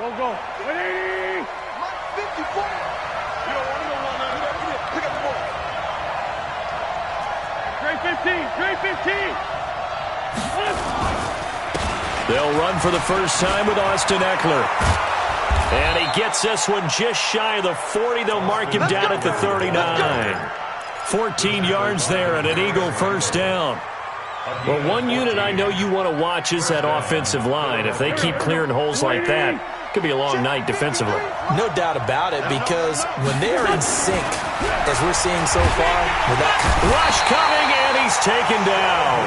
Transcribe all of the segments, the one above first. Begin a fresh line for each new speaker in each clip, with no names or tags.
Go. 180.
54. You don't want to go run under there. Pick up the ball.
Trey 15.
They'll run for the first time with Austin Eckler. And he gets this one just shy of the 40. They'll mark him down at the 39. 14 yards there and an Eagle first down. Well, one unit I know you want to watch is that offensive line. If they keep clearing holes like that, it could be a long night defensively.
No doubt about it, because when they are in sync, as we're seeing so far, with that
rush coming, and he's taken down.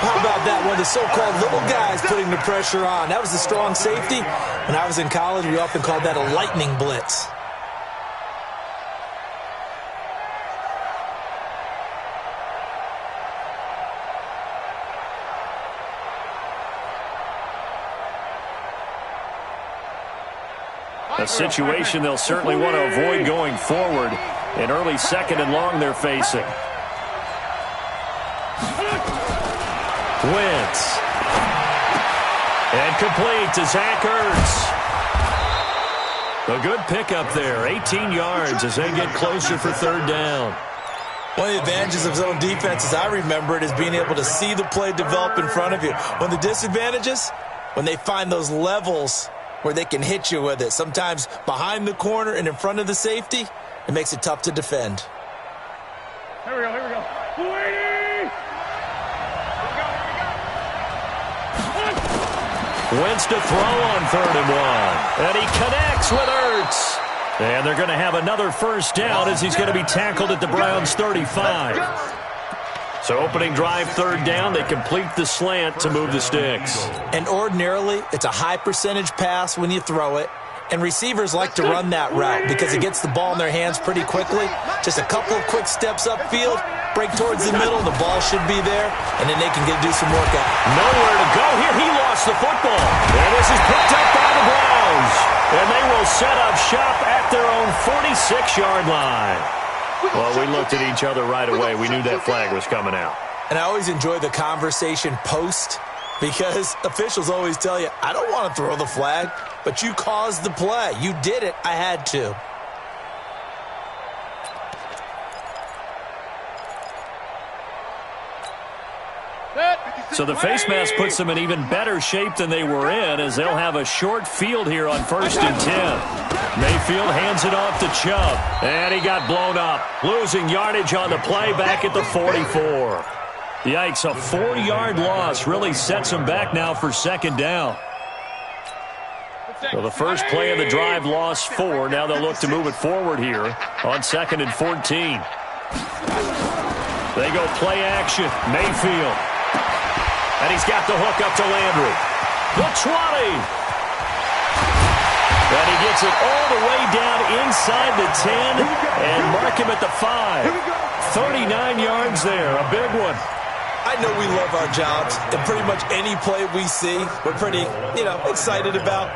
How about that? One of the so-called little guys putting the pressure on. That was the strong safety. When I was in college, we often called that a lightning blitz.
A situation they'll certainly want to avoid going forward. An early second and long they're facing. Wentz. And complete to Zach Ertz. A good pickup there. 18 yards as they get closer for third down.
One of the advantages of zone defense, as I remember it, is being able to see the play develop in front of you. One of the disadvantages, when they find those levels where they can hit you with it. Sometimes behind the corner and in front of the safety, it makes it tough to defend.
Here we go. 280!
Wentz to throw on 3rd and 1. And he connects with Ertz. And they're going to have another first down as he's going to be tackled at the Browns' 35. So opening drive, 3rd down, they complete the slant to move the sticks.
And ordinarily, it's a high percentage pass when you throw it. And receivers like to run that route because it gets the ball in their hands pretty quickly. Just a couple of quick steps upfield, break towards the middle, the ball should be there, and then they can do some work out.
Nowhere to go here. He lost the football. And this is picked up by the Browns. And they will set up shop at their own 46-yard line. Well, we looked at each other right away. We knew that flag was coming out.
And I always enjoy the conversation post because officials always tell you, I don't want to throw the flag, but you caused the play. You did it. I had to.
So the face mask puts them in even better shape than they were in as they'll have a short field here on 1st and 10. Mayfield hands it off to Chubb. And he got blown up. Losing yardage on the play back at the 44. Yikes, a 4-yard loss really sets them back now for 2nd down. So the first play of the drive lost 4. Now they'll look to move it forward here on 2nd and 14. They go play action. Mayfield. And he's got the hook up to Landry. The 20. And he gets it all the way down inside the 10 and mark him at the 5. 39 yards there, a big one.
I know we love our jobs, and pretty much any play we see, we're pretty, excited about.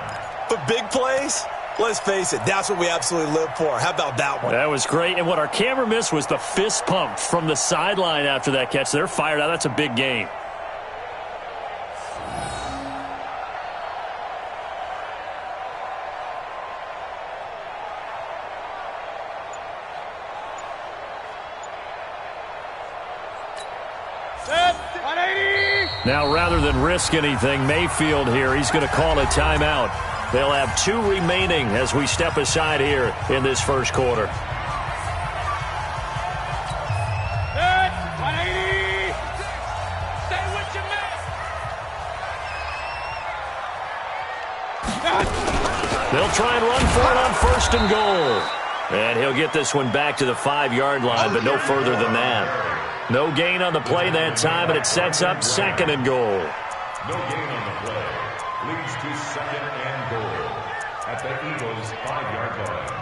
But big plays, let's face it, that's what we absolutely live for. How about that one?
That was great, and what our camera missed was the fist pump from the sideline after that catch. They're fired out. That's a big game. Now, rather than risk anything, Mayfield here, he's going to call a timeout. They'll have 2 remaining as we step aside here in this first quarter. They'll try and run for it on 1st and goal. And he'll get this one back to the 5-yard line, but no further than that. No gain on the play that time, and it sets up 2nd and goal.
No gain on the play. Leads to 2nd and goal at the Eagles' 5-yard line.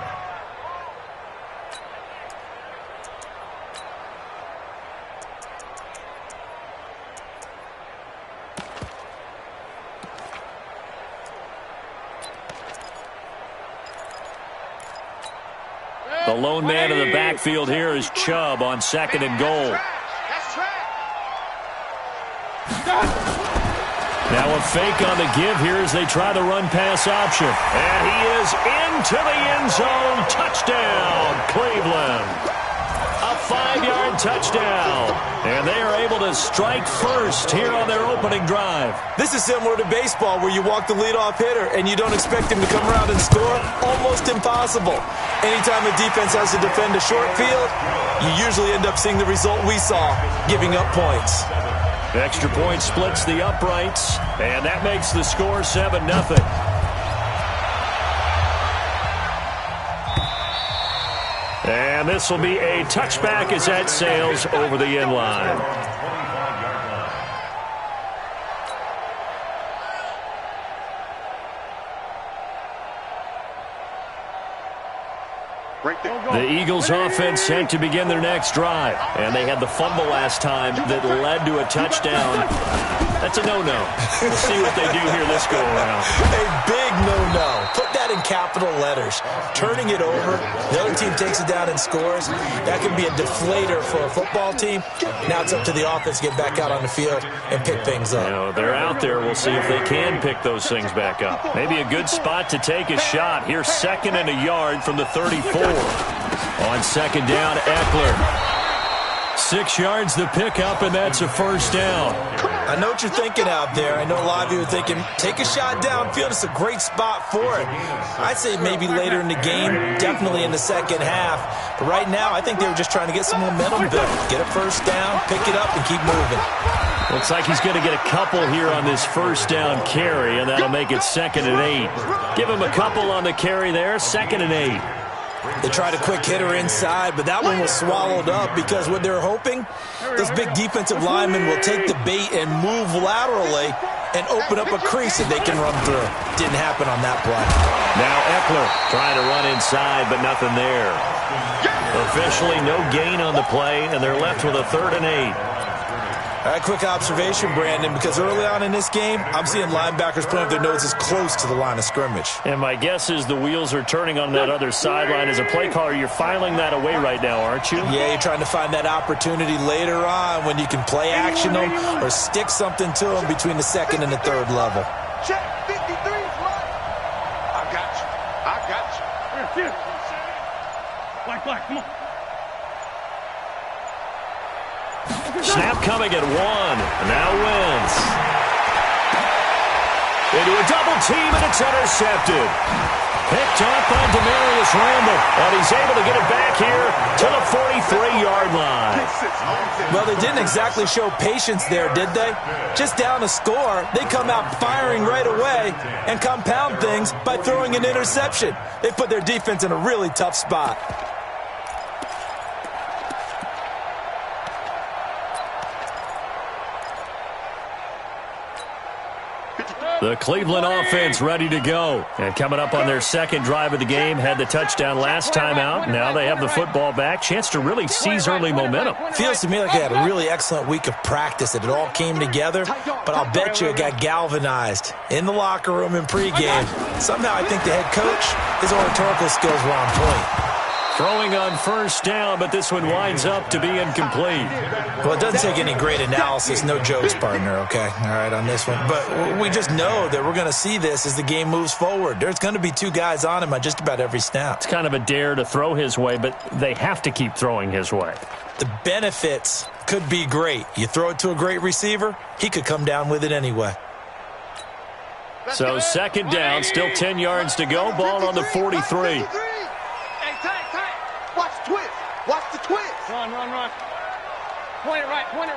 The lone man in the backfield here is Chubb on 2nd and goal. Now a fake on the give here as they try the run-pass option. And he is into the end zone. Touchdown, Cleveland. A 5-yard touchdown. And they are able to strike first here on their opening drive.
This is similar to baseball where you walk the leadoff hitter and you don't expect him to come around and score. Almost impossible. Anytime a defense has to defend a short field, you usually end up seeing the result we saw, giving up points.
Extra point splits the uprights, and that makes the score 7-0. And this will be a touchback as that sails over the end line. The Eagles offense set to begin their next drive. And they had the fumble last time that led to a touchdown. That's a no-no. We'll see what they do here this go-around.
A big no-no. Put that in capital letters. Turning it over, the other team takes it down and scores. That can be a deflator for a football team. Now it's up to the offense to get back out on the field and pick things up.
You know, they're out there. We'll see if they can pick those things back up. Maybe a good spot to take a shot. Here's 2nd and a yard from the 34. On 2nd down, Eckler. 6 yards the pickup, and that's a first down.
I know what you're thinking out there. I know a lot of you are thinking, take a shot downfield. It's a great spot for it. I'd say maybe later in the game, definitely in the second half. But right now, I think they were just trying to get some momentum built. Get a first down, pick it up, and keep moving.
Looks like he's going to get a couple here on this first down carry, and that'll make it 2nd and 8. Give him a couple on the carry there, 2nd and 8.
They tried a quick hitter inside, but that one was swallowed up because what they're hoping, those big defensive linemen will take the bait and move laterally and open up a crease that they can run through. Didn't happen on that play.
Now Eckler trying to run inside, but nothing there. Officially no gain on the play, and they're left with a 3rd and 8.
A quick observation, Brandon, because early on in this game, I'm seeing linebackers putting up their noses close to the line of scrimmage.
And my guess is the wheels are turning on that other sideline. As a play caller, you're filing that away right now, aren't you?
Yeah, you're trying to find that opportunity later on when you can play action them or stick something to them between the 2nd and the 3rd level.
Check 53 is mine. I got you. I got you.
Here. Black, come on.
Snap coming at 1. Now Wentz. Into a double team, and it's intercepted. Picked up by Demarius Randall, and he's able to get it back here to the 43-yard line.
Well, they didn't exactly show patience there, did they? Just down a score, they come out firing right away and compound things by throwing an interception. They put their defense in a really tough spot.
The Cleveland offense ready to go. And coming up on their 2nd drive of the game, had the touchdown last time out. Now they have the football back. Chance to really seize early momentum.
Feels to me like they had a really excellent week of practice, that it all came together. But I'll bet you it got galvanized in the locker room in pregame. Somehow I think the head coach, his oratorical skills were on point.
Throwing on first down, but this one winds up to be incomplete.
Well, it doesn't take any great analysis. No jokes, partner, okay? All right, on this one. But we just know that we're going to see this as the game moves forward. There's going to be 2 guys on him on just about every snap.
It's kind of a dare to throw his way, but they have to keep throwing his way.
The benefits could be great. You throw it to a great receiver, he could come down with it anyway.
So 2nd down, still 10 yards to go. Ball on the 43.
Watch the twist. Watch the twist.
Run. Point it right.
53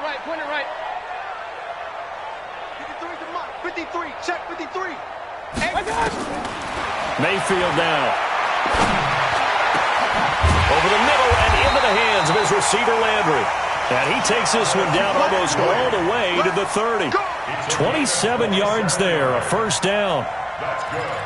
to Mike. 53. Check 53.
Mayfield now. Over the middle and into the hands of his receiver, Landry. And he takes this one down almost all the way to the 30. 27 yards there, a first down.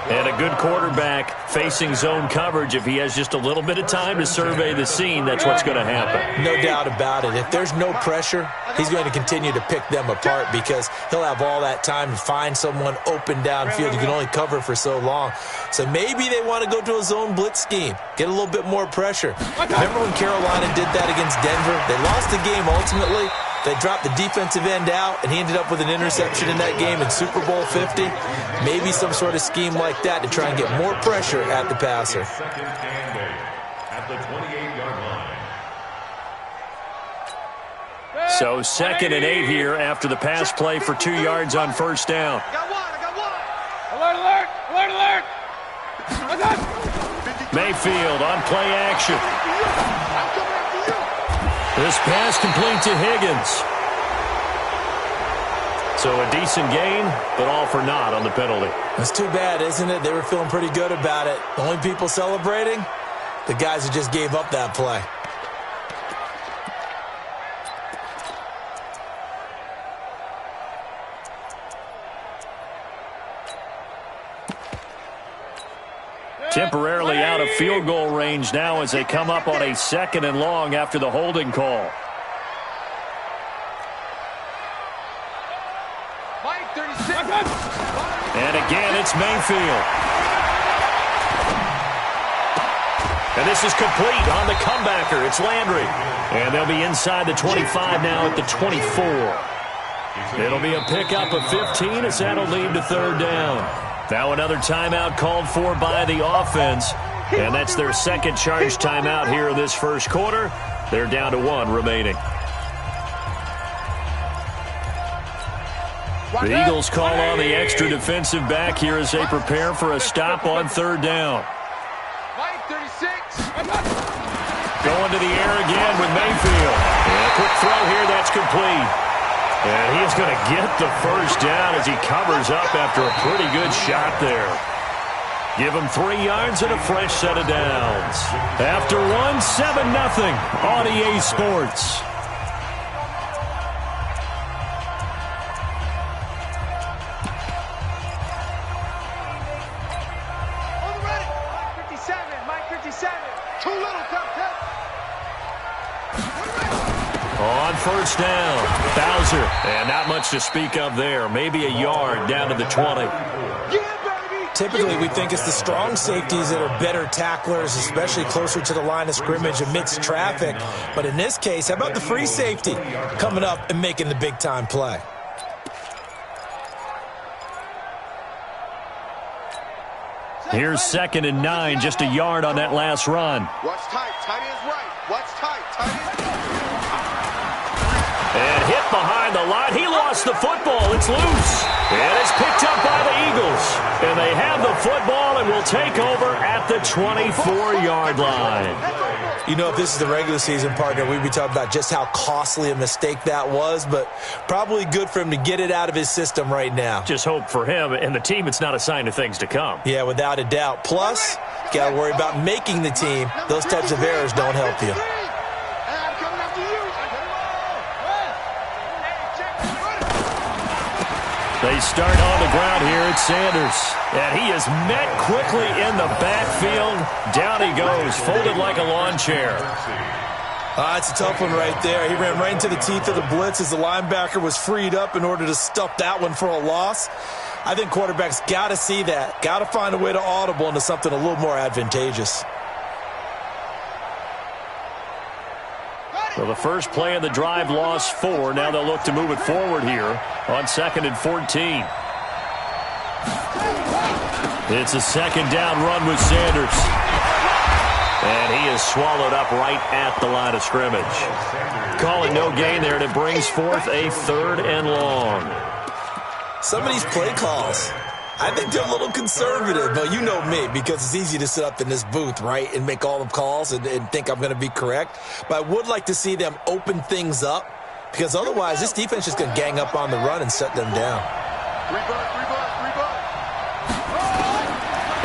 And a good quarterback facing zone coverage. If he has just a little bit of time to survey the scene, that's what's going to happen.
No doubt about it. If there's no pressure, he's going to continue to pick them apart because he'll have all that time to find someone open downfield. You can only cover for so long. So maybe they want to go to a zone blitz scheme, get a little bit more pressure. Remember when Carolina did that against Denver? They lost the game ultimately. They dropped the defensive end out, and he ended up with an interception in that game in Super Bowl 50. Maybe some sort of scheme like that to try and get more pressure at the passer.
Second and 8 at the 28-yard line.
So 2nd and 8 here after the pass play for 2 yards on first down.
I got one.
Alert, alert, alert, alert. What's up?
Mayfield on play action. This pass complete to Higgins. So a decent gain, but all for naught on the penalty.
That's too bad, isn't it? They were feeling pretty good about it. The only people celebrating? The guys who just gave up that play.
Temporarily out of field goal range now as they come up on a 2nd and long after the holding call.
Mike, 36.
And again, it's Mayfield. And this is complete on the comebacker. It's Landry. And they'll be inside the 25 now at the 24. It'll be a pickup of 15 as that'll lead to 3rd down. Now another timeout called for by the offense. And that's their 2nd charge timeout here in this first quarter. They're down to 1 remaining. The Eagles call on the extra defensive back here as they prepare for a stop on 3rd down.
Mike, 36.
Going to the air again with Mayfield. And a quick throw here, that's complete. And he's going to get the first down as he covers up after a pretty good shot there. Give him 3 yards and a fresh set of downs. After 1, 7-0 on EA Sports. On first down, Bowser. And not much to speak of there. Maybe a yard down to the 20.
Typically, we think it's the strong safeties that are better tacklers, especially closer to the line of scrimmage amidst traffic. But in this case, how about the free safety coming up and making the big-time play?
Here's 2nd and 9, just a yard on that last run.
Watch tight. Tight end's right. Watch tight. Tight end.
And hit behind the line. He lost the football. It's loose. And it's picked up by the Eagles. And they have the football and will take over at the 24-yard line.
You know, if this is the regular season, partner, we'd be talking about just how costly a mistake that was, but probably good for him to get it out of his system right now.
Just hope for him and the team it's not a sign of things to come.
Yeah, without a doubt. Plus, got to worry about making the team. Those types of errors don't help you.
They start on the ground here. It's Sanders. And he is met quickly in the backfield. Down he goes, folded like a lawn chair.
It's a tough one right there. He ran right into the teeth of the blitz as the linebacker was freed up in order to stuff that one for a loss. I think quarterbacks got to see that. Got to find a way to audible into something a little more advantageous.
So the first play of the drive lost 4. Now they'll look to move it forward here on 2nd and 14. It's a 2nd down run with Sanders. And he is swallowed up right at the line of scrimmage. Calling no gain there, and it brings forth a 3rd and long.
Some of these play calls, I think they're a little conservative, but you know me, because it's easy to sit up in this booth, right, and make all the calls and think I'm going to be correct. But I would like to see them open things up, because otherwise this defense is going to gang up on the run and shut them down.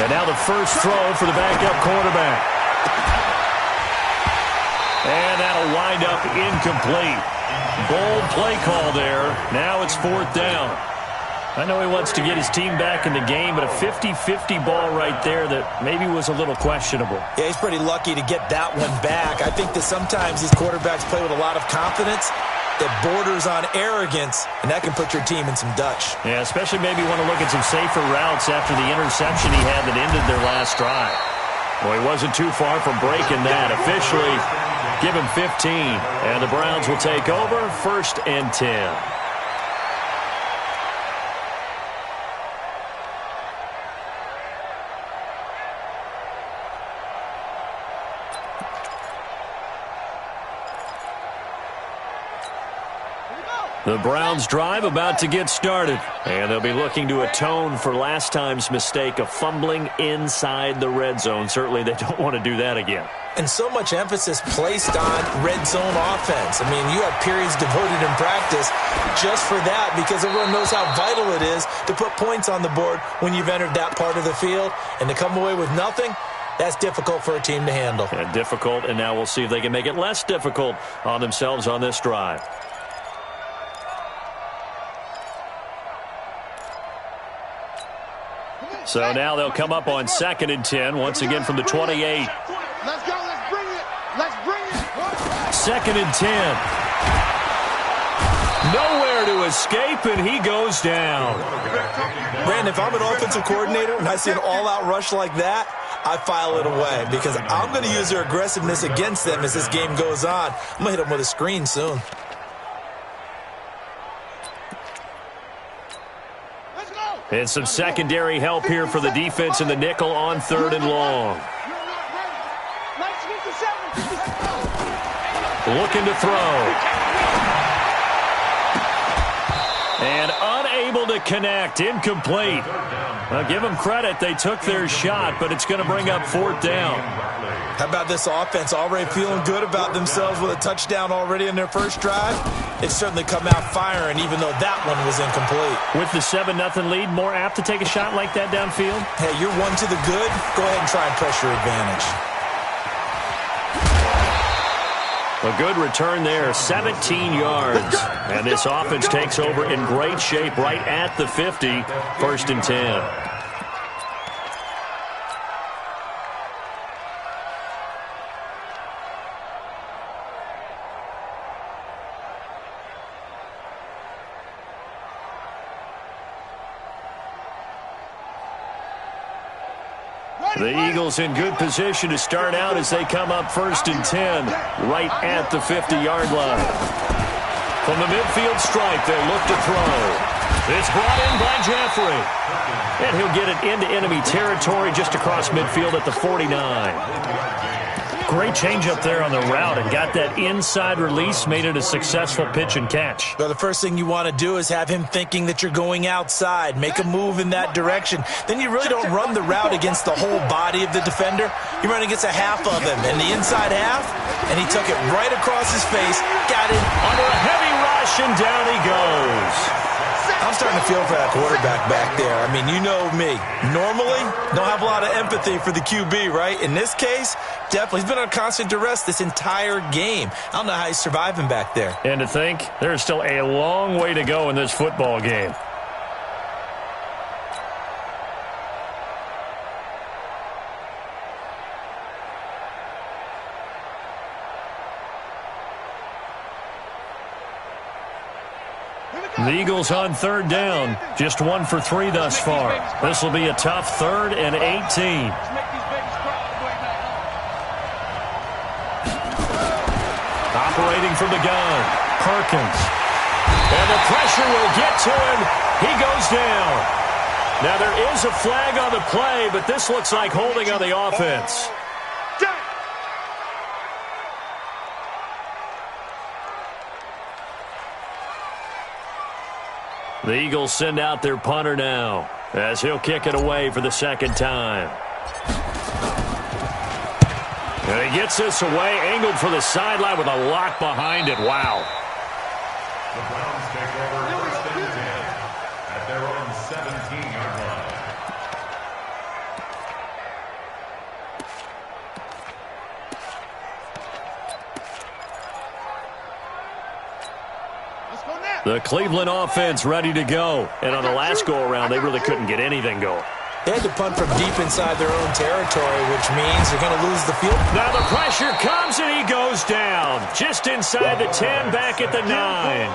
And now the first throw for the backup quarterback. And that'll wind up incomplete. Bold play call there. Now it's 4th down. I know he wants to get his team back in the game, but a 50-50 ball right there that maybe was a little questionable.
Yeah, he's pretty lucky to get that one back. I think that sometimes these quarterbacks play with a lot of confidence that borders on arrogance, and that can put your team in some Dutch.
Yeah, especially maybe want to look at some safer routes after the interception he had that ended their last drive. Well, he wasn't too far from breaking that. Officially, give him 15. And the Browns will take over, 1st and 10. The Browns drive about to get started, and they'll be looking to atone for last time's mistake of fumbling inside the red zone. Certainly they don't want to do that again.
And so much emphasis placed on red zone offense. I mean, you have periods devoted in practice just for that because everyone knows how vital it is to put points on the board when you've entered that part of the field. And to come away with nothing, that's difficult for a team to handle.
And difficult, and now we'll see if they can make it less difficult on themselves on this drive. So now they'll come up on 2nd and 10, once again from the 28.
Let's go. Let's bring it. Let's bring it.
2nd and 10. Nowhere to escape, and he goes down.
Brandon, if I'm an offensive coordinator and I see an all-out rush like that, I file it away because I'm going to use their aggressiveness against them as this game goes on. I'm going to hit them with a screen soon.
And some secondary help here for the defense in the nickel on 3rd and long. Looking to throw. And unable to connect. Incomplete. Now, give them credit. They took their shot, but it's going to bring up 4th down.
How about this offense already feeling good about themselves with a touchdown already in their first drive? They've certainly come out firing, even though that one was incomplete.
With the 7-0 lead, more apt to take a shot like that downfield?
Hey, you're one to the good. Go ahead and try and pressure advantage.
A good return there, 17 yards. And this offense takes over in great shape right at the 50, 1st and 10. The Eagles in good position to start out as they come up 1st and 10, right at the 50-yard line. From the midfield stripe, they'll look to throw. It's brought in by Jeffrey. And he'll get it into enemy territory just across midfield at the 49. Great change up there on the route and got that inside release, made it a successful pitch and catch.
Well, the first thing you want to do is have him thinking that you're going outside, make a move in that direction. Then you really don't run the route against the whole body of the defender. You run against a half of him, and the inside half, and he took it right across his face, got it
under a heavy rush, and down he goes.
I'm starting to feel for that quarterback back there. I mean, you know me. Normally, don't have a lot of empathy for the QB, right? In this case, definitely. He's been on constant duress this entire game. I don't know how he's surviving back there.
And to think, there's still a long way to go in this football game. The Eagles on 3rd down, just 1 for 3 thus far. This will be a tough 3rd and 18. Operating from the gun, Perkins. And the pressure will get to him. He goes down. Now there is a flag on the play, but this looks like holding on the offense. The Eagles send out their punter now as he'll kick it away for the 2nd time. And he gets this away, angled for the sideline with a lock behind it. Wow.
The Browns take over 1st and 10 at their own 17-yard line.
The Cleveland offense ready to go. And on the last go-around, they really couldn't get anything going.
They had to punt from deep inside their own territory, which means they're going to lose the field.
Now the pressure comes, and he goes down. Just inside the 10, back at the 9.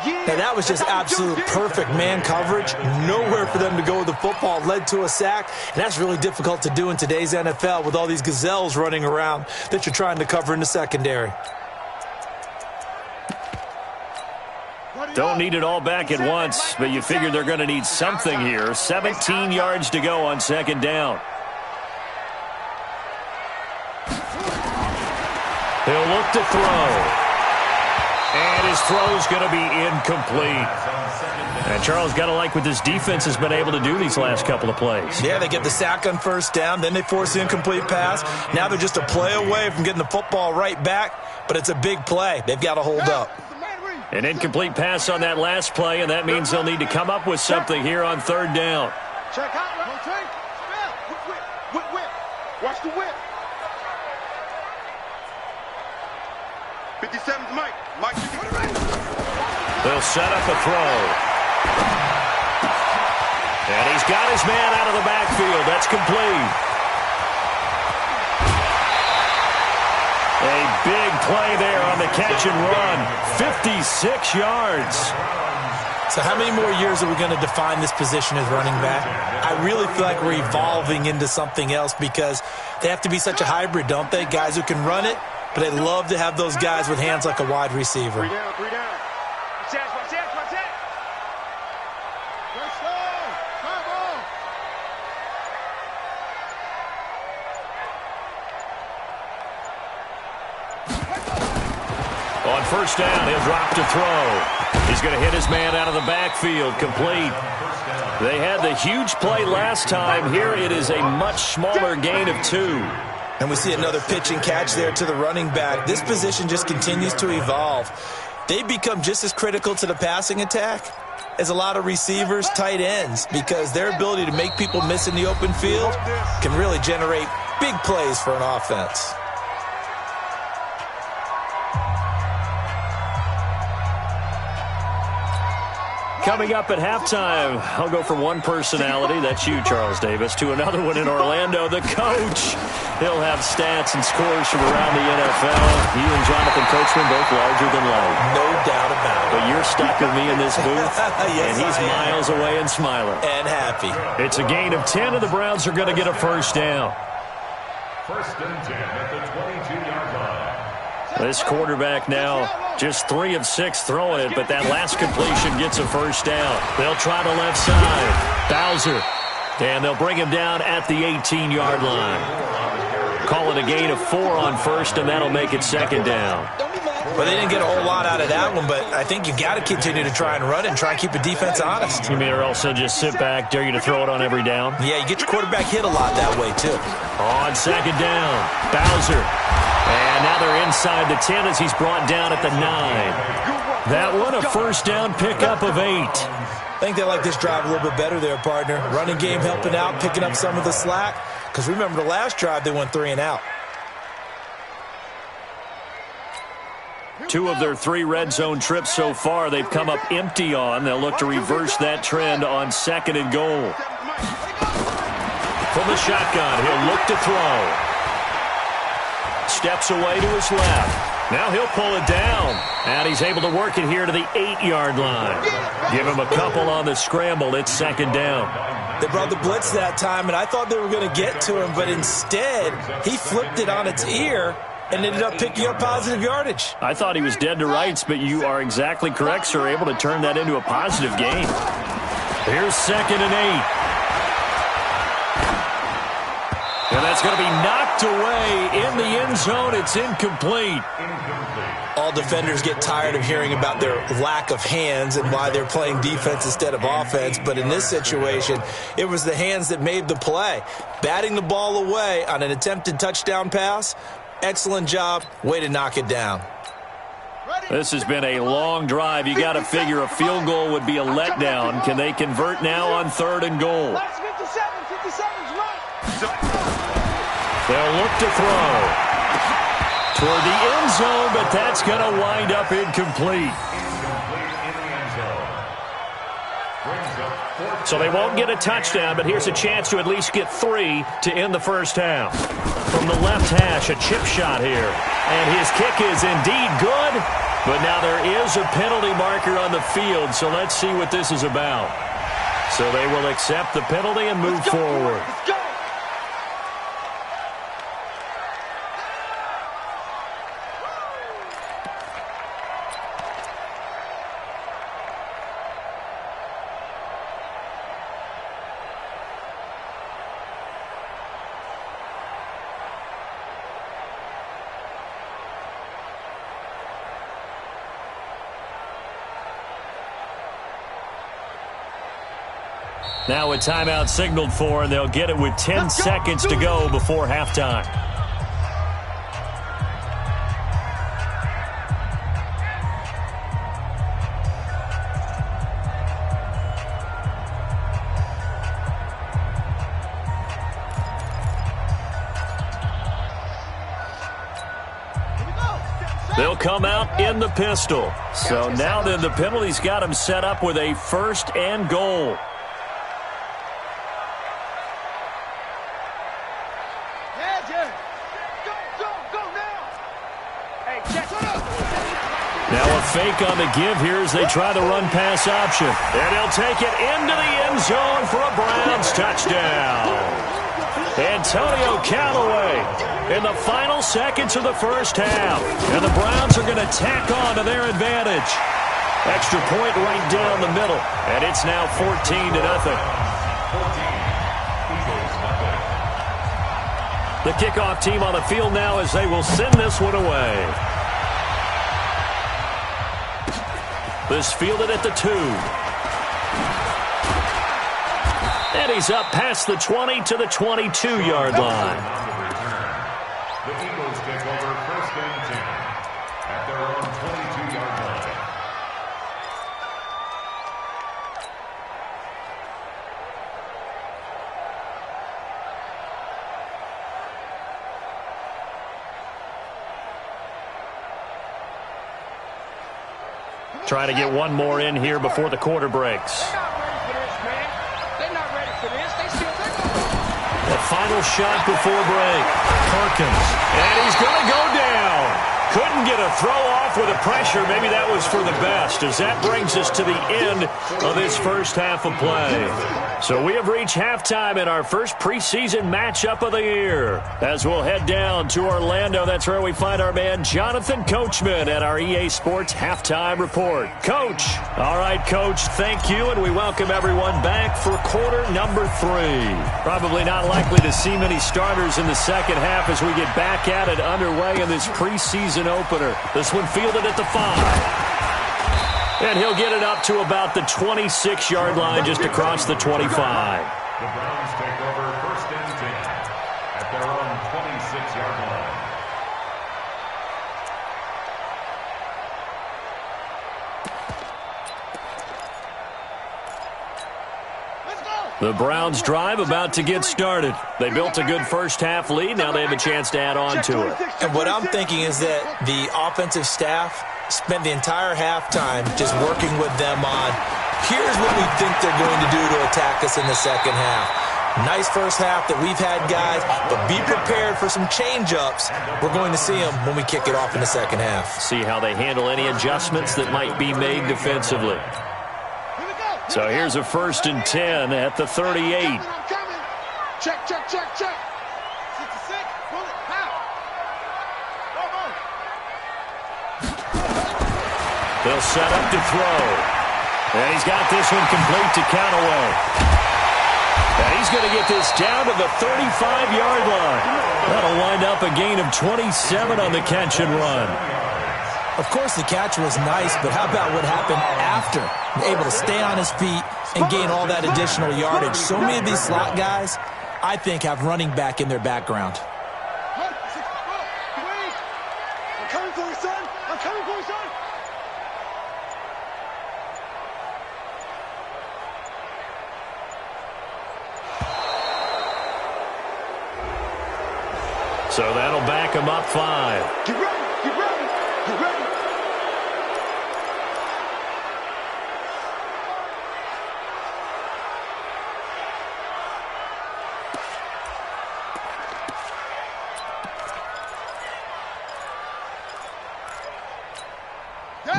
Now, that was just absolute perfect man coverage. Nowhere for them to go with the football. Led to a sack, and that's really difficult to do in today's NFL with all these gazelles running around that you're trying to cover in the secondary.
Don't need it all back at once, but you figure they're going to need something here. 17 yards to go on second down. He'll look to throw. And his throw's going to be incomplete. And Charles, got to like what this defense has been able to do these last couple of plays.
Yeah, they get the sack on first down, then they force the incomplete pass. Now they're just a play away from getting the football right back, but it's a big play. They've got to hold up.
An incomplete pass on that last play, and that means they'll need to come up with something here on third down.
Check out, rotate. Whip. Watch the whip.
57's Mike.
They'll set up a throw. And he's got his man out of the backfield. That's complete. A big play there on the catch and run. 56 yards.
So how many more years are we going to define this position as running back? I really feel like we're evolving into something else because they have to be such a hybrid, don't they? Guys who can run it, but they love to have those guys with hands like a wide receiver.
3 down.
Watch that. Let's go. Come on.
On first down, he'll drop to throw. He's going to hit his man out of the backfield, complete. They had the huge play last time. Here it is a much smaller gain of 2.
And we see another pitch and catch there to the running back. This position just continues to evolve. They become just as critical to the passing attack as a lot of receivers, tight ends, because their ability to make people miss in the open field can really generate big plays for an offense.
Coming up at halftime, I'll go from one personality, that's you, Charles Davis, to another one in Orlando, the coach. He'll have stats and scores from around the NFL. You and Jonathan Coachman both larger than life.
No doubt about it.
But you're stuck with me in this booth,
Yes,
and he's miles away and smiling.
And happy.
It's a gain of 10, and the Browns are going to get a first down.
First and 10 at the 22-yard line.
This quarterback now just 3 of 6 throwing it, but that last completion gets a first down. They'll try to left side. Bowser. And they'll bring him down at the 18-yard line. Call it a gain of 4 on first, and that'll make it second down.
Well, they didn't get a whole lot out of that one, but I think you got to continue to try and run it and try and keep the defense honest.
You mean, or also just sit back, dare you to throw it on every down?
Yeah, you get your quarterback hit a lot that way, too.
On second down, Bowser. And now they're inside the 10 as he's brought down at the 9. That one a first down pickup of 8.
I think they like this drive a little bit better there, partner. Running game helping out, picking up some of the slack. Because remember the last drive, they went 3 and out.
2 of their 3 red zone trips so far they've come up empty on. They'll look to reverse that trend on second and goal. From the shotgun, he'll look to throw. Steps away to his left. Now he'll pull it down. And he's able to work it here to the 8-yard line. Give him a couple on the scramble. It's second down.
They brought the blitz that time, and I thought they were going to get to him, but instead, he flipped it on its ear and ended up picking up positive yardage.
I thought he was dead to rights, but you are exactly correct, sir. Able to turn that into a positive gain. Here's second and 8. And that's going to be knocked away in the end zone. It's incomplete.
All defenders get tired of hearing about their lack of hands and why they're playing defense instead of offense. But in this situation, it was the hands that made the play. Batting the ball away on an attempted touchdown pass. Excellent job. Way to knock it down.
This has been a long drive. You got to figure a field goal would be a letdown. Can they convert now on third and goal?
57's right.
They'll look to throw toward the end zone, but that's going to wind up incomplete. So they won't get a touchdown, but here's a chance to at least get 3 to end the first half. From the left hash, a chip shot here. And his kick is indeed good. But now there is a penalty marker on the field, so let's see what this is about. So they will accept the penalty and move forward.
Let's go.
Now a timeout signaled for, and they'll get it with 10 seconds to go before halftime. They'll come out in the pistol. So now then the penalty's got them set up with a first and goal. Now a fake on the give here as they try the run-pass option. And he'll take it into the end zone for a Browns touchdown. Antonio Callaway in the final seconds of the first half. And the Browns are going to tack on to their advantage. Extra point right down the middle. And it's now 14-0. The kickoff team on the field now as they will send this one away. This fielded at the 2. And he's up past the 20 to the 22-yard line.
The Eagles take over first and 10 at their own 22-yard line.
Trying to get one more in here before the quarter breaks. The final shot before break. Perkins. And he's going to go down. Couldn't get a throw off with the pressure. Maybe that was for the best, as that brings us to the end of this first half of play. So we have reached halftime in our first preseason matchup of the year. As we'll head down to Orlando, that's where we find our man Jonathan Coachman at our EA Sports Halftime Report. Coach. All right, Coach, thank you, and we welcome everyone back for quarter number 3. Probably not likely to see many starters in the second half as we get back at it underway in this preseason opener. This one fielded at the 5. And he'll get it up to about the 26-yard line just across the 25.
The Browns take over first and 10 at their own 26-yard line.
The Browns drive about to get started. They built a good first half lead. Now they have a chance to add on to it.
And what I'm thinking is that the offensive staff spent the entire halftime just working with them on, here's what we think they're going to do to attack us in the second half. Nice first half that we've had, guys, but be prepared for some change-ups. We're going to see them when we kick it off in the second half.
See how they handle any adjustments that might be made defensively. So here's a first and 10 at the 38.
Check, check, check, check. 66, pull it, pow.
They'll set up to throw. And he's got this one complete to Callaway. And he's going to get this down to the 35-yard line. That'll wind up a gain of 27 on the catch and run.
Of course, the catch was nice, but how about what happened after? Able to stay on his feet and gain all that additional yardage. So many of these slot guys, I think, have running back in their background.
I'm coming for you, son. I'm coming for you, son.
So that'll back him up 5.
Get ready, get ready, get ready.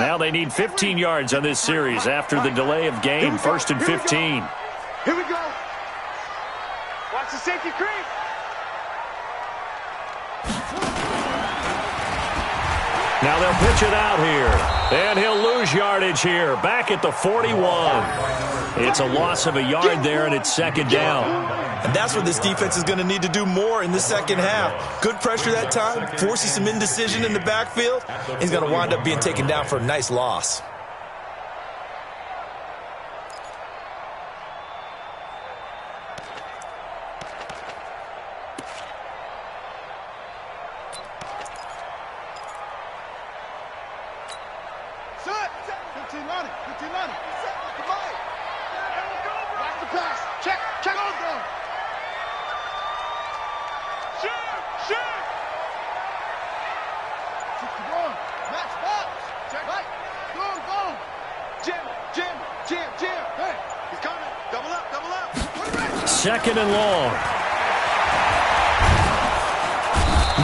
Now they need 15 yards on this series after the delay of game. 1st and 15.
Here we go. Watch the safety creep.
Now they'll pitch it out here. And he'll lose yardage here. Back at the 41. It's a loss of a yard there, and it's 2nd down.
And that's what this defense is going to need to do more in the second half. Good pressure that time, forces some indecision in the backfield. He's going to wind up being taken down for a nice loss.
Second and long.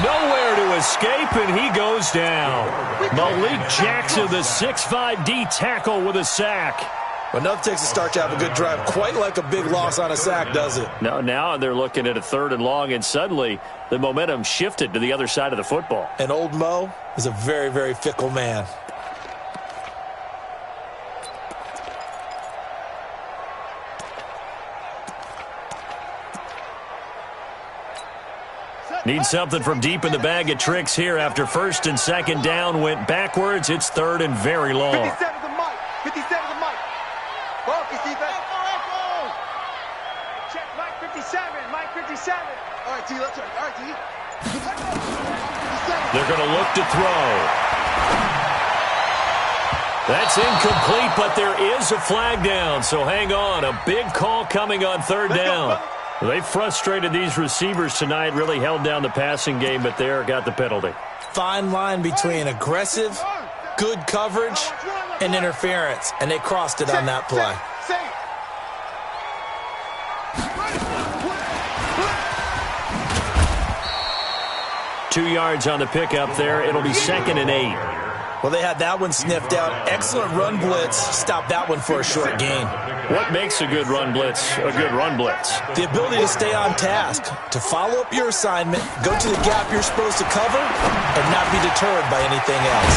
Nowhere to escape, and he goes down. Malik Jackson, the 6'5" D tackle with a sack.
But nothing takes a start to have a good drive, quite like a big loss on a sack, does it?
No, now they're looking at a 3rd and long, and suddenly the momentum shifted to the other side of the football.
And old Mo is a very, very fickle man.
Need something from deep in the bag of tricks here after 1st and 2nd down. Went backwards. It's 3rd and very long.
57 to Mike. 57 to Mike. Focus, defense. Check Mike 57. Mike 57. All right, T. Let's try. All right, T.
They're going to look to throw. That's incomplete, but there is a flag down. So hang on. A big call coming on 3rd down. They frustrated these receivers tonight, really held down the passing game, but there got the penalty.
Fine line between aggressive, good coverage, and interference, and they crossed it on that play.
2 yards on the pickup there. It'll be 2nd and 8.
Well, they had that one sniffed out. Excellent run blitz. Stop that one for a short gain.
What makes a good run blitz a good run blitz?
The ability to stay on task, to follow up your assignment, go to the gap you're supposed to cover, and not be deterred by anything else.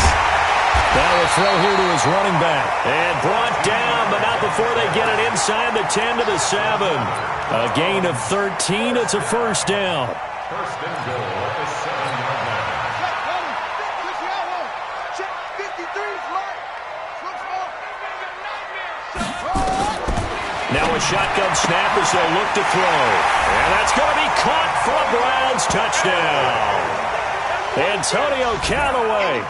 Now a throw here to his running back. And brought down, but not before they get it inside the 10 to the 7. A gain of 13. It's a 1st down.
1st and goal at the 7-yard line.
Now a shotgun snap as they'll look to throw. And that's going to be caught for a Browns touchdown. Antonio Callaway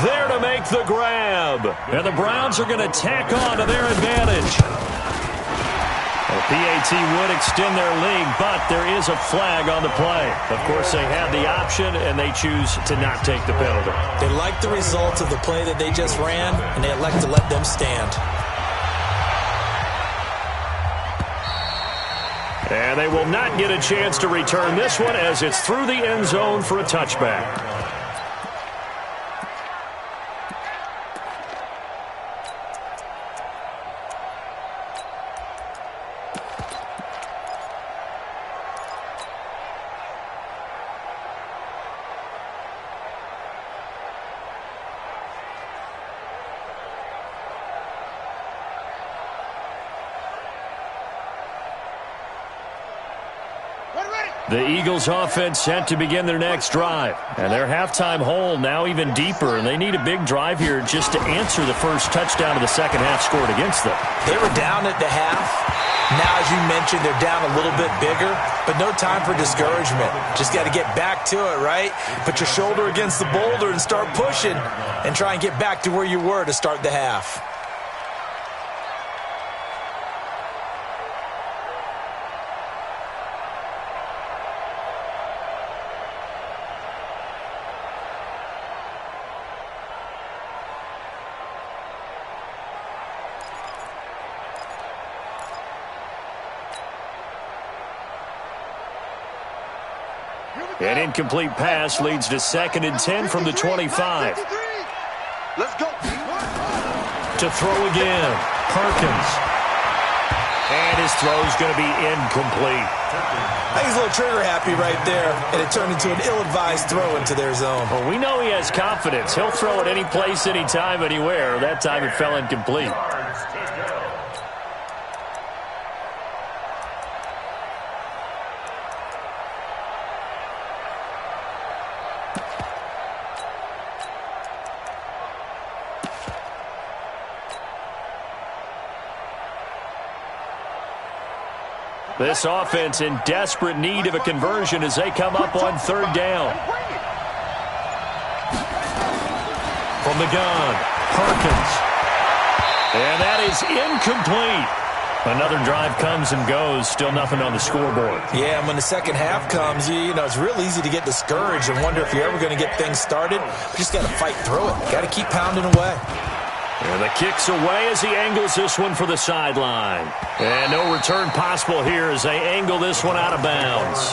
there to make the grab. And the Browns are going to tack on to their advantage. The PAT would extend their lead, but there is a flag on the play. Of course, they had the option, and they choose to not take the penalty.
They like the results of the play that they just ran, and they elect to let them stand.
And they will not get a chance to return this one as it's through the end zone for a touchback. The Eagles offense set to begin their next drive. And their halftime hole now even deeper. And they need a big drive here just to answer the first touchdown of the second half scored against them.
They were down at the half. Now, as you mentioned, they're down a little bit bigger. But no time for discouragement. Just got to get back to it, right? Put your shoulder against the boulder and start pushing. And try and get back to where you were to start the half.
An incomplete pass leads to 2nd and 10 from the 25.
Let's go.
To throw again. Perkins. And his throw's going to be incomplete.
I think he's a little trigger happy right there, and it turned into an ill-advised throw into their zone.
Well, we know he has confidence. He'll throw it any place, anytime, anywhere. That time it fell incomplete. This offense in desperate need of a conversion as they come up on third down. From the gun, Perkins. And that is incomplete. Another drive comes and goes, still nothing on the scoreboard.
Yeah, and when the second half comes, you know, it's real easy to get discouraged and wonder if you're ever going to get things started. You just got to fight through it. Got to keep pounding away.
And the kick's away as he angles this one for the sideline. And no return possible here as they angle this one out of bounds.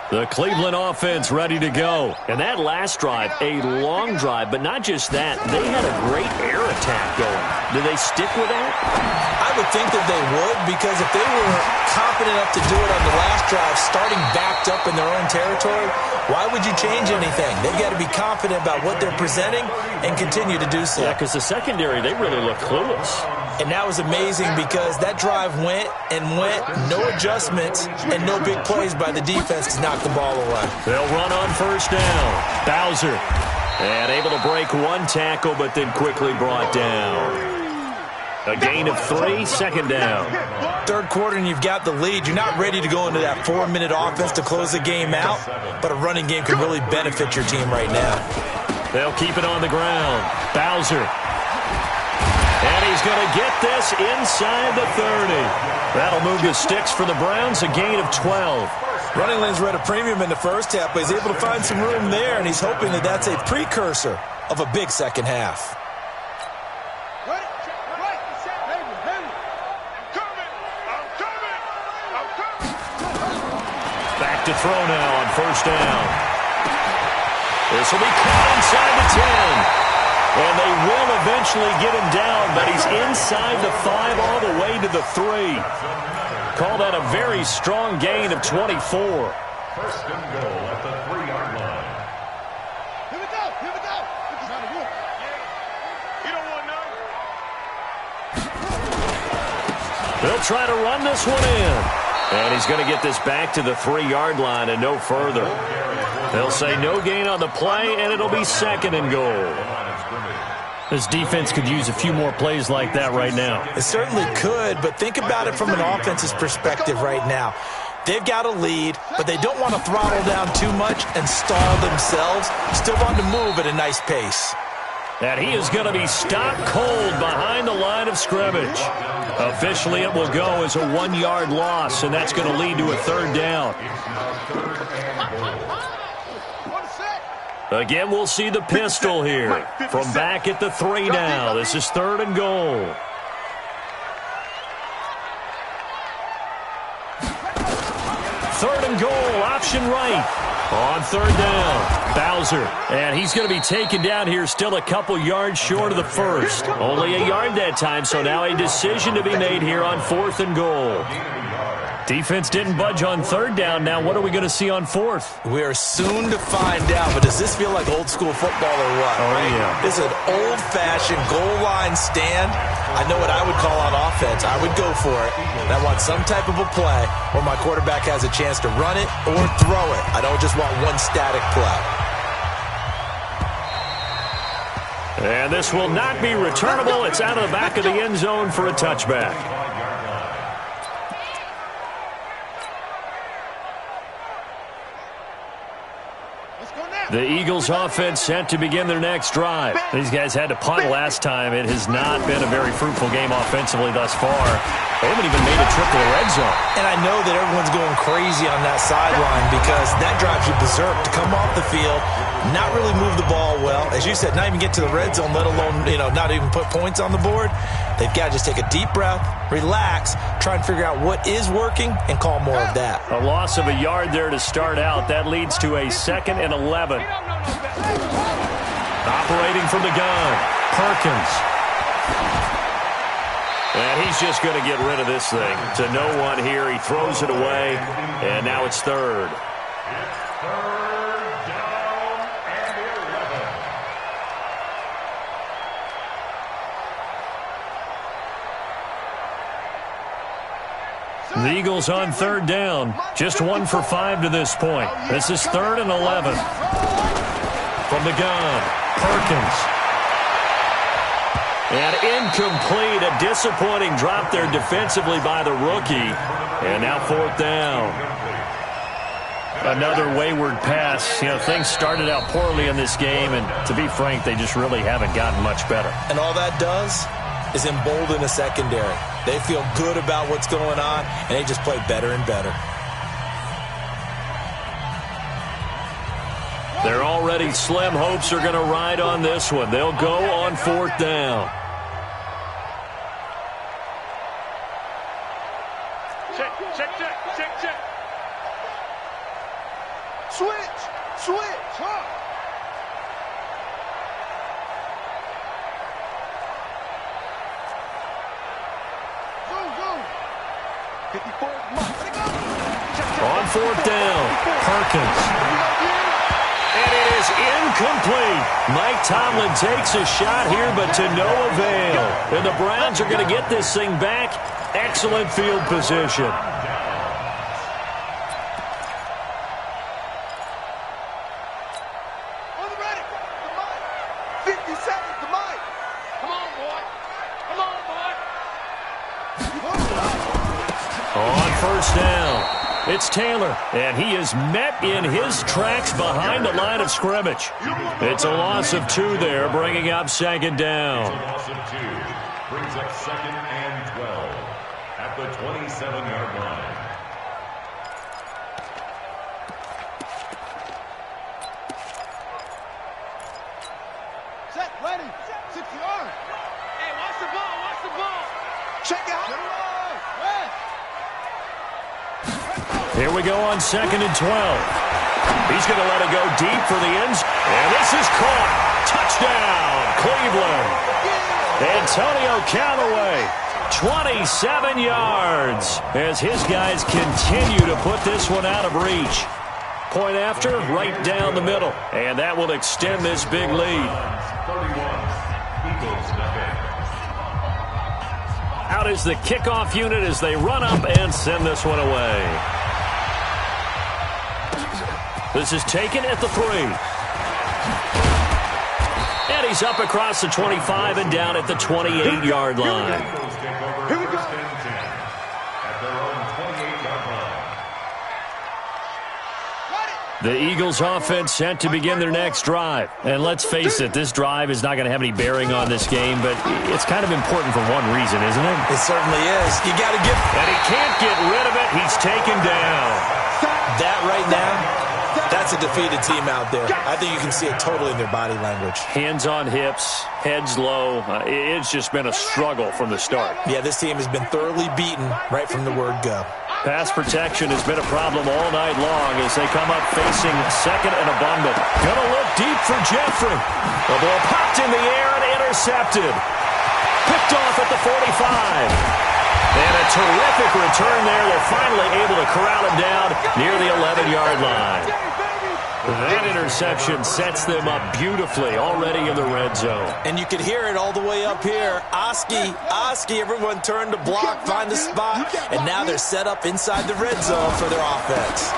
The Cleveland offense ready to go. And that last drive, a long drive, but not just that. They had a great air attack going. Do they stick with that?
I would think that they would, because if they were confident enough to do it on the last drive, starting backed up in their own territory, why would you change anything? They've got to be confident about what they're presenting and continue to do so.
Yeah, because the secondary, they really look clueless.
And that was amazing because that drive went and went, no adjustments, and no big plays by the defense to knock the ball away.
They'll run on first down. Bowser. And able to break one tackle, but then quickly brought down. A gain of 3, second down.
Third quarter and you've got the lead. You're not ready to go into that 4-minute offense to close the game out, but a running game can really benefit your team right now.
They'll keep it on the ground. Bowser. And he's going to get this inside the 30. That'll move the sticks for the Browns, a gain of 12.
Running lanes were at a premium in the first half, but he's able to find some room there, and he's hoping that that's a precursor of a big second half.
Back to throw now on first down. This will be caught inside the 10. And they will eventually get him down, but he's inside the 5 all the way to the 3. Call that a very strong gain of 24.
First and goal at the 3-yard line.
Here we go. Here we go. This is how to work. You don't want none.
They'll try to run this one in. And he's going to get this back to the 3-yard line and no further. They'll say no gain on the play, and it'll be second and goal. This defense could use a few more plays like that right now.
It certainly could, but think about it from an offense's perspective right now. They've got a lead, but they don't want to throttle down too much and stall themselves. Still want to move at a nice pace.
And he is going to be stopped cold behind the line of scrimmage. Officially, it will go as a 1-yard loss, and that's going to lead to a third down. Again, we'll see the pistol here from back at the 3 now. This is third and goal. Third and goal, option right. On third down, Bowser. And he's going to be taken down here still a couple yards short of the first. Only a yard that time, so now a decision to be made here on fourth and goal. Defense didn't budge on third down. Now what are we going to see on fourth?
We are soon to find out, but does this feel like old school football or what?
Oh, yeah.
This is an old-fashioned goal line stand. I know what I would call on offense. I would go for it. And I want some type of a play where my quarterback has a chance to run it or throw it. I don't just want one static play.
And this will not be returnable. It's out of the back of the end zone for a touchback. The Eagles offense set to begin their next drive. These guys had to punt last time. It has not been a very fruitful game offensively thus far. They haven't even made a trip to the red zone.
And I know that everyone's going crazy on that sideline because that drives you berserk to come off the field, not really move the ball well. As you said, not even get to the red zone, let alone, not even put points on the board. They've got to just take a deep breath, relax, try and figure out what is working, and call more of that.
A loss of a yard there to start out. That leads to a 2nd and 11. Operating from the gun, Perkins. And he's just going to get rid of this thing. To no one here. He throws it away, and now it's 3rd. The Eagles on 3rd down. Just 1 for 5 to this point. This is 3rd and 11. From the gun, Perkins. And incomplete. A disappointing drop there defensively by the rookie. And now 4th down. Another wayward pass. Things started out poorly in this game, and to be frank, they just really haven't gotten much better.
And all that does is embolden a secondary. They feel good about what's going on, and they just play better and better.
Their already slim hopes are going to ride on this one. They'll go on 4th down.
Check. Switch. Huh?
On 4th down, Perkins. And it is incomplete. Mike Tomlin takes a shot here, but to no avail. And the Browns are going to get this thing back. Excellent field position. On 1st down, it's Taylor, and he is met in his tracks behind the line of scrimmage. It's a loss of 2 there, bringing up 2nd down.
A loss of 2 brings up 2nd and 12 at the 27-yard line.
Set, ready, 6 yards.
Hey, watch the ball.
Check out.
Here we go on 2nd and 12. He's going to let it go deep for the end. And this is caught. Touchdown, Cleveland. Antonio Callaway, 27 yards as his guys continue to put this one out of reach. Point after, right down the middle. And that will extend this big lead.
31, Eagles nothing.
Out is the kickoff unit as they run up and send this one away. This is taken at the 3. And he's up across the 25 and down at the 28-yard line.
Here we go. At their own 28-yard line.
The Eagles offense set to begin their next drive. And let's face it, this drive is not going to have any bearing on this game, but it's kind of important for one reason, isn't it?
It certainly is. You got to get...
And he can't get rid of it. He's taken down.
That right now, that's a defeated team out there. I think you can see it totally in their body language.
Hands on hips, heads low. It's just been a struggle from the start.
Yeah, this team has been thoroughly beaten right from the word go.
Pass protection has been a problem all night long as they come up facing 2nd and a bundle. Gonna look deep for Jeffrey. The ball popped in the air and intercepted. Picked off at the 45. And a terrific return there. They're finally able to corral him down near the 11-yard line. That interception sets them up beautifully already in the red zone.
And you can hear it all the way up here. Oski, everyone turned to block, find the spot, and now they're set up inside the red zone for their offense.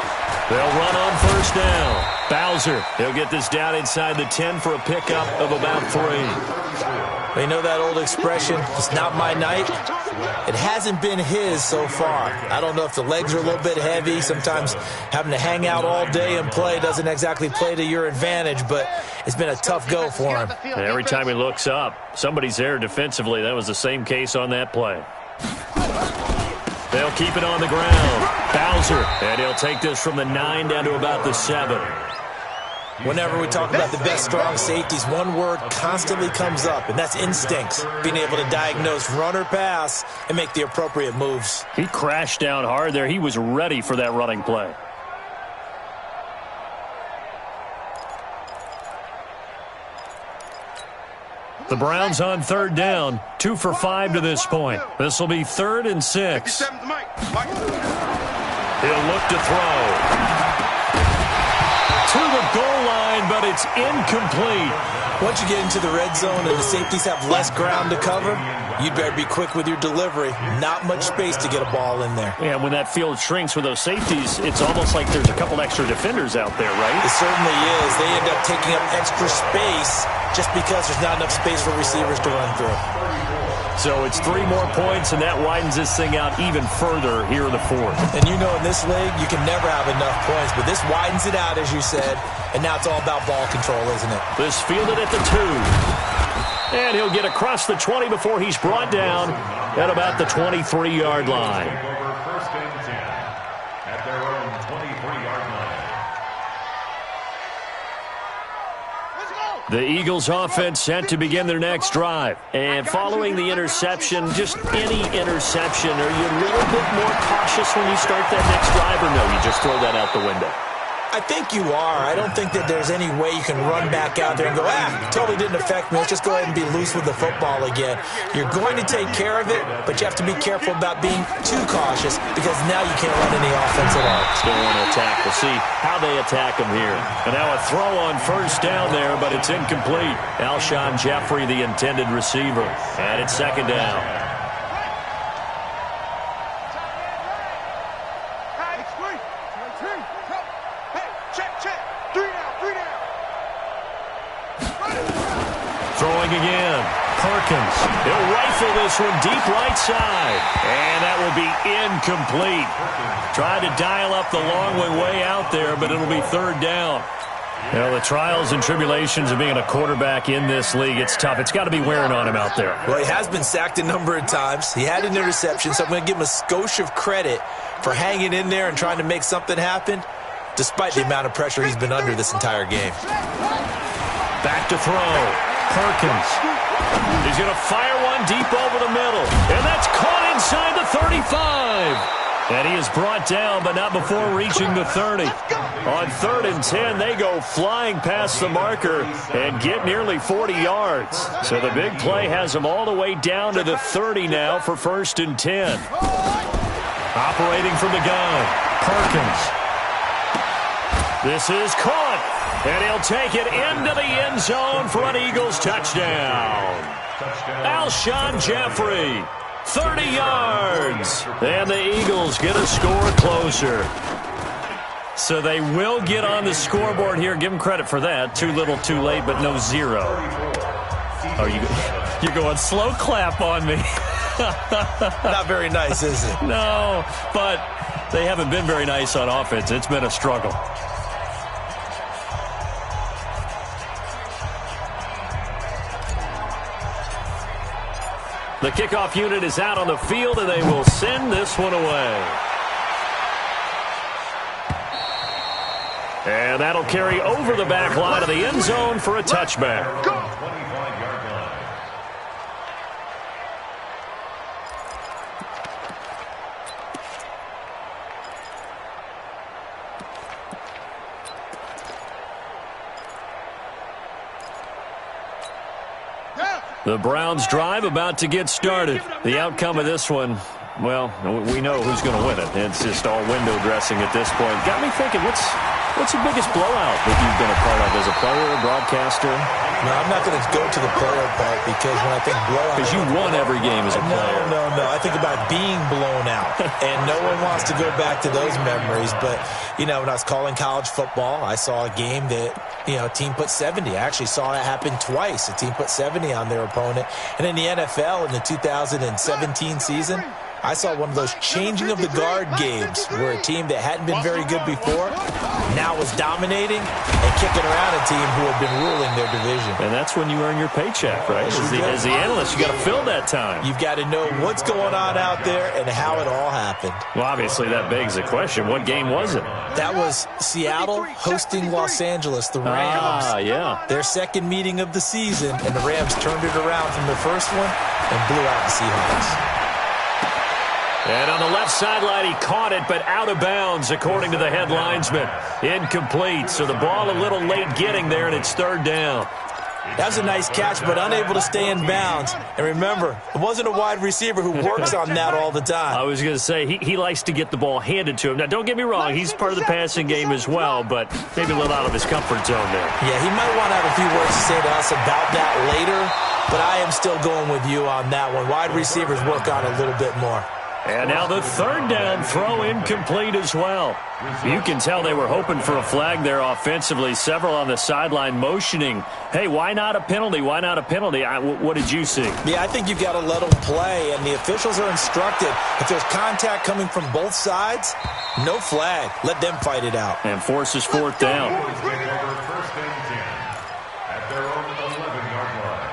They'll run on 1st down. Bowser, he'll get this down inside the 10 for a pickup of about 3.
You know that old expression, it's not my night? It hasn't been his so far. I don't know if the legs are a little bit heavy. Sometimes having to hang out all day and play doesn't exactly play to your advantage, but it's been a tough go for him.
And every time he looks up, somebody's there defensively. That was the same case on that play. They'll keep it on the ground. Bowser, and he'll take this from the 9 down to about the 7.
Whenever we talk about the best strong safeties, one word constantly comes up, and that's instincts. Being able to diagnose run or pass and make the appropriate moves.
He crashed down hard there. He was ready for that running play. The Browns on 3rd down, 2 for 5 to this point. This will be 3rd and 6. He'll look to throw. To the goal line, but it's incomplete.
Once you get into the red zone and the safeties have less ground to cover, you'd better be quick with your delivery. Not much space to get a ball in there.
Yeah, when that field shrinks with those safeties, it's almost like there's a couple extra defenders out there, right?
It certainly is. They end up taking up extra space just because there's not enough space for receivers to run through.
So it's 3 more points, and that widens this thing out even further here in the 4th.
And you know in this league, you can never have enough points, but this widens it out, as you said, and now it's all about ball control, isn't it?
This fielded at the 2. And he'll get across the 20 before he's brought down at about the 23-yard line.
Over 1st and 10 at their own 23-yard line.
The Eagles offense set to begin their next drive. And following the interception, just any interception, are you a little bit more cautious when you start that next drive, or no, you just throw that out the window?
I think you are. I don't think that there's any way you can run back out there and go, totally didn't affect me. Let's just go ahead and be loose with the football again. You're going to take care of it, but you have to be careful about being too cautious because now you can't run any offense at all.
Still want to attack. We'll see how they attack him here. And now a throw on 1st down there, but it's incomplete. Alshon Jeffrey, the intended receiver. And it's 2nd down. Throwing again. Perkins. He'll rifle this one deep right side. And that will be incomplete. Tried to dial up the long way out there, but it'll be 3rd down. Well, the trials and tribulations of being a quarterback in this league, it's tough. It's got to be wearing on him out there.
Well, he has been sacked a number of times. He had an interception, so I'm going to give him a skosh of credit for hanging in there and trying to make something happen, despite the amount of pressure he's been under this entire game.
Back to throw. Perkins. He's going to fire one deep over the middle. And that's caught inside the 35. And he is brought down, but not before reaching the 30. On 3rd and 10, they go flying past the marker and get nearly 40 yards. So the big play has them all the way down to the 30 now for 1st and 10. Operating from the gun, Perkins. This is caught. And he'll take it into the end zone for an Eagles touchdown. Alshon Jeffrey, 30 yards. And the Eagles get a score closer. So they will get on the scoreboard here. Give them credit for that. Too little, too late, but no 0. Oh, you're going slow clap on me.
Not very nice, is it?
No, but they haven't been very nice on offense. It's been a struggle. The kickoff unit is out on the field, and they will send this one away. And that'll carry over the back line of the end zone for a touchback. The Browns drive about to get started. The outcome of this one, well, we know who's going to win it. It's just all window dressing at this point. Got me thinking, what's the biggest blowout that you've been a part of as a player or broadcaster?
No, I'm not going to go to the player part because when I think blowout...
Because you won every game as a player.
No. I think about being blown out. And no one wants to go back to those memories. But, when I was calling college football, I saw a game that, a team put 70. I actually saw it happen twice. A team put 70 on their opponent. And in the NFL in the 2017 season, I saw one of those changing of the guard games where a team that hadn't been very good before now was dominating and kicking around a team who had been ruling their division.
And that's when you earn your paycheck, right? As the analyst, you got to fill that time.
You've got to know what's going on out there and how it all happened.
Well, obviously, that begs the question, what game was it?
That was Seattle hosting Los Angeles, the Rams.
Yeah.
Their second meeting of the season, and the Rams turned it around from the first one and blew out the Seahawks.
And on the left sideline, he caught it, but out of bounds, according to the head linesman. Incomplete, so the ball a little late getting there, and it's third down.
That was a nice catch, but unable to stay in bounds. And remember, it wasn't a wide receiver who works on that all the time.
I was going to say, he likes to get the ball handed to him. Now, don't get me wrong, he's part of the passing game as well, but maybe a little out of his comfort zone there.
Yeah, he might want to have a few words to say to us about that later, but I am still going with you on that one. Wide receivers work on it a little bit more.
And now the third down throw incomplete as well. You can tell they were hoping for a flag there offensively. Several on the sideline motioning, hey, why not a penalty? Why not a penalty? What did you see?
Yeah, I think you've got to let them play, and the officials are instructed. If there's contact coming from both sides, no flag. Let them fight it out.
And forces fourth down.
First and 10 at their own 11-yard line.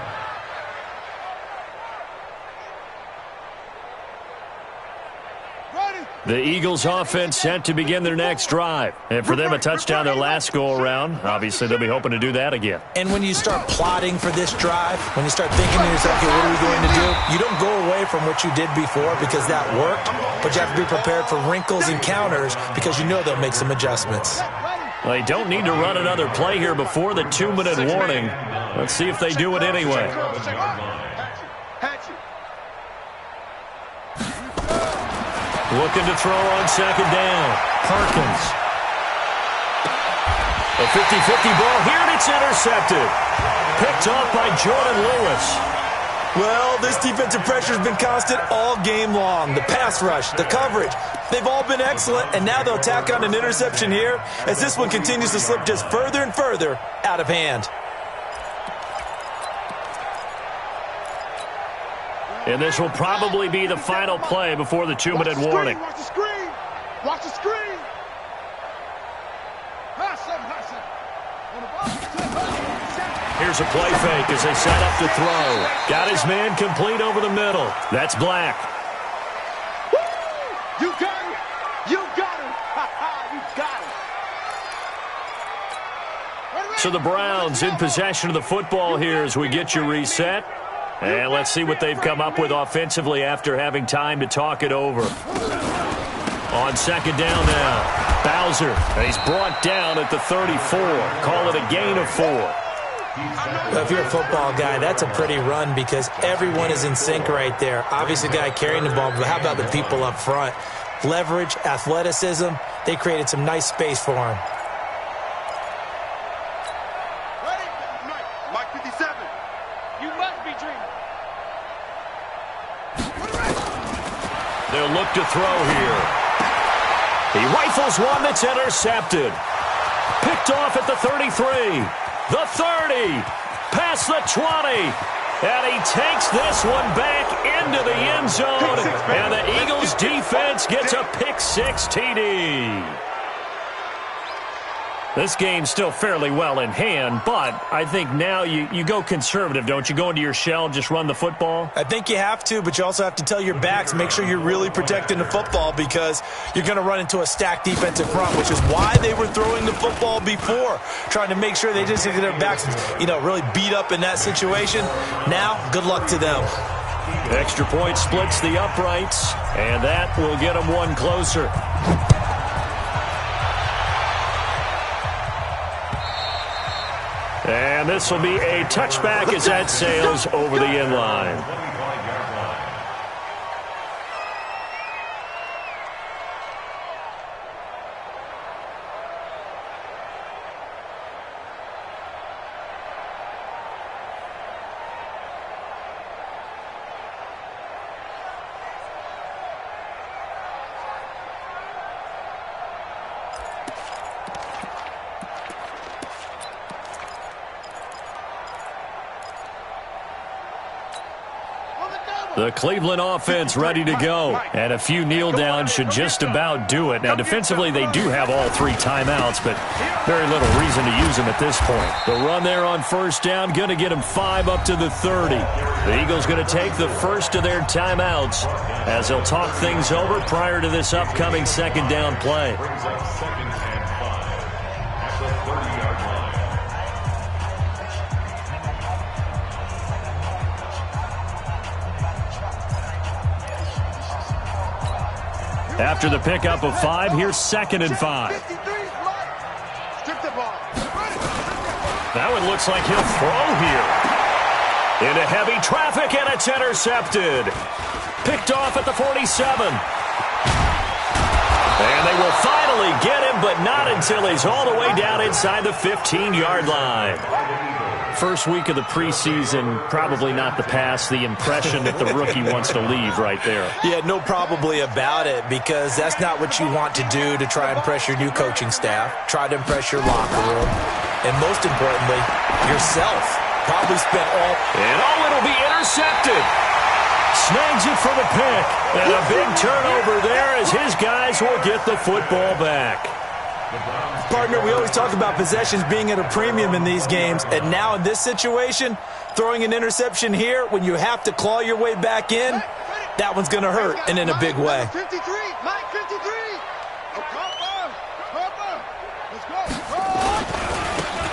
The Eagles offense set to begin their next drive. And for them, a touchdown their last go-around. Obviously, they'll be hoping to do that again.
And when you start plotting for this drive, when you start thinking to yourself, okay, what are we going to do? You don't go away from what you did before because that worked, but you have to be prepared for wrinkles and counters because you know they'll make some adjustments.
Well, they don't need to run another play here before the 2-minute warning. Let's see if they do it anyway. Looking to throw on second down. Perkins. A 50-50 ball here, and it's intercepted. Picked off by Jordan Lewis.
Well, this defensive pressure has been constant all game long. The pass rush, the coverage, they've all been excellent, and now they'll tack on an interception here as this one continues to slip just further and further out of hand.
And this will probably be the final play before the 2-minute warning.
Watch the screen. Watch the screen.
Here's a play fake as they set up to throw. Got his man complete over the middle. That's Black.
Woo! You got it. You got it. You got it.
So the Browns in possession of the football here as we get you reset. And let's see what they've come up with offensively after having time to talk it over. On second down now, Bowser. And he's brought down at the 34. Call it a gain of 4.
Well, if you're a football guy, that's a pretty run because everyone is in sync right there. Obviously, the guy carrying the ball, but how about the people up front? Leverage, athleticism, they created some nice space for him.
Mike 57. You must be dreaming.
They'll look to throw here. He rifles one that's intercepted. Picked off at the 33. The 30. Past the 20. And he takes this one back into the end zone. And the Eagles defense gets a pick-6 TD. This game's still fairly well in hand, but I think now you go conservative, don't you? Go into your shell, just run the football?
I think you have to, but you also have to tell your backs, make sure you're really protecting the football because you're going to run into a stacked defensive front, which is why they were throwing the football before, trying to make sure they just get their backs, really beat up in that situation. Now, good luck to them.
Extra point splits the uprights, and that will get them one closer. And this will be a touchback as that sails over the end line. The Cleveland offense ready to go. And a few kneel downs should just about do it. Now, defensively, they do have all 3 timeouts, but very little reason to use them at this point. The run there on first down, going to get them 5 up to the 30. The Eagles going to take the first of their timeouts as they'll talk things over prior to this upcoming second down play.
Brings up 2nd and 5 at the 30-yard line.
After the pickup of 5, here's 2nd and 5. That one looks like he'll throw here. Into heavy traffic, and it's intercepted. Picked off at the 47. And they will finally get him, but not until he's all the way down inside the 15-yard line. First week of the preseason, probably not the pass, the impression that the rookie wants to leave right there.
Yeah, no probably about it, because that's not what you want to do to try and impress your new coaching staff, try to impress your locker room, and most importantly, yourself. Probably spent all...
And it'll be intercepted. Snags it for the pick. And a big turnover there as his guys will get the football back.
Partner, we always talk about possessions being at a premium in these games, and now in this situation, throwing an interception here when you have to claw your way back in, that one's going to hurt, and in a big way.
53, Mike 53.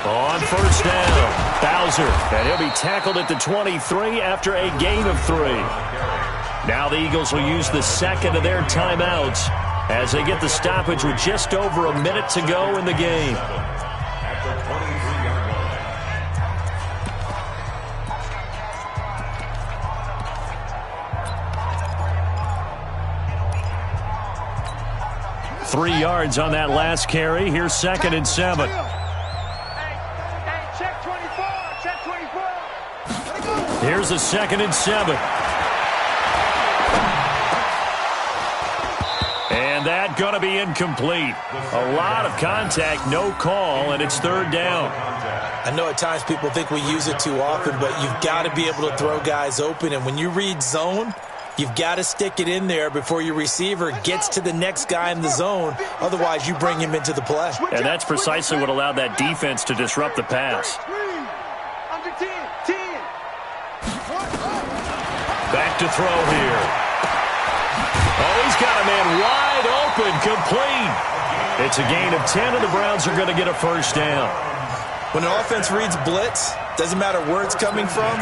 On first down, Bowser, and he'll be tackled at the 23 after a gain of 3. Now the Eagles will use the second of their timeouts as they get the stoppage with just over a minute to go in the game.
At the 23-yard line.
3 yards on that last carry. Here's 2nd and 7.
Check 24. Check 24.
Here's a 2nd and 7. And that going to be incomplete. A lot of contact, no call, and it's 3rd down.
I know at times people think we use it too often, but you've got to be able to throw guys open. And when you read zone, you've got to stick it in there before your receiver gets to the next guy in the zone. Otherwise, you bring him into the play.
And that's precisely what allowed that defense to disrupt the pass.
Under 10. 10.
Back to throw here. Oh, he's got a man wide open, complete. It's a gain of 10, and the Browns are going to get a first down.
When an offense reads blitz, doesn't matter where it's coming from,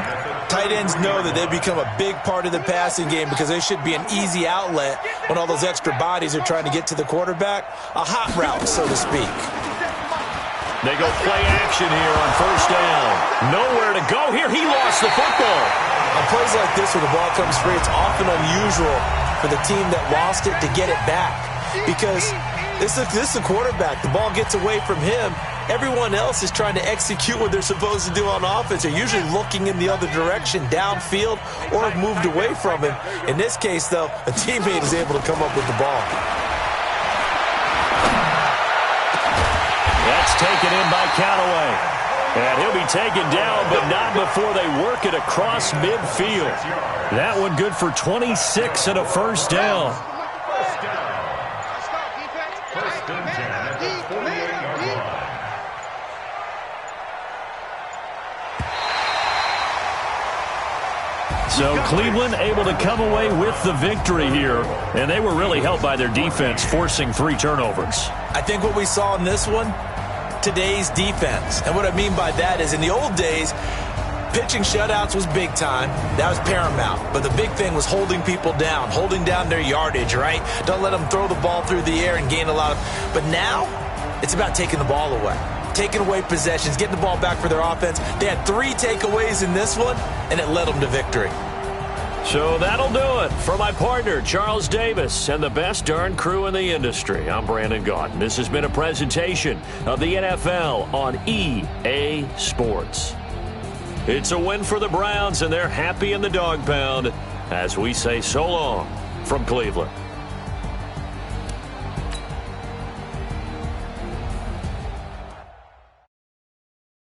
tight ends know that they become a big part of the passing game because they should be an easy outlet when all those extra bodies are trying to get to the quarterback. A hot route, so to speak.
They go play action here on first down. Nowhere to go here. He lost the football.
On plays like this, when the ball comes free, it's often unusual for the team that lost it to get it back because this is the quarterback. The ball gets away from him. Everyone else is trying to execute what they're supposed to do on offense. They're usually looking in the other direction, downfield, or have moved away from him. In this case, though, a teammate is able to come up with the ball.
That's taken in by Callaway. And he'll be taken down, but not before they work it across midfield. That one good for 26 and a first down.
First and 10 at the 48-yard line.
So Cleveland able to come away with the victory here. And they were really helped by their defense, forcing 3 turnovers.
I think what we saw in this one, today's defense. And what I mean by that is in the old days, pitching shutouts was big time. That was paramount. But the big thing was holding people down, holding down their yardage, right? Don't let them throw the ball through the air and gain a lot of... But now, it's about taking the ball away. Taking away possessions, getting the ball back for their offense. They had 3 takeaways in this one, and it led them to victory.
So that'll do it for my partner, Charles Davis, and the best darn crew in the industry. I'm Brandon Gaudin. This has been a presentation of the NFL on EA Sports. It's a win for the Browns, and they're happy in the dog pound as we say so long from Cleveland.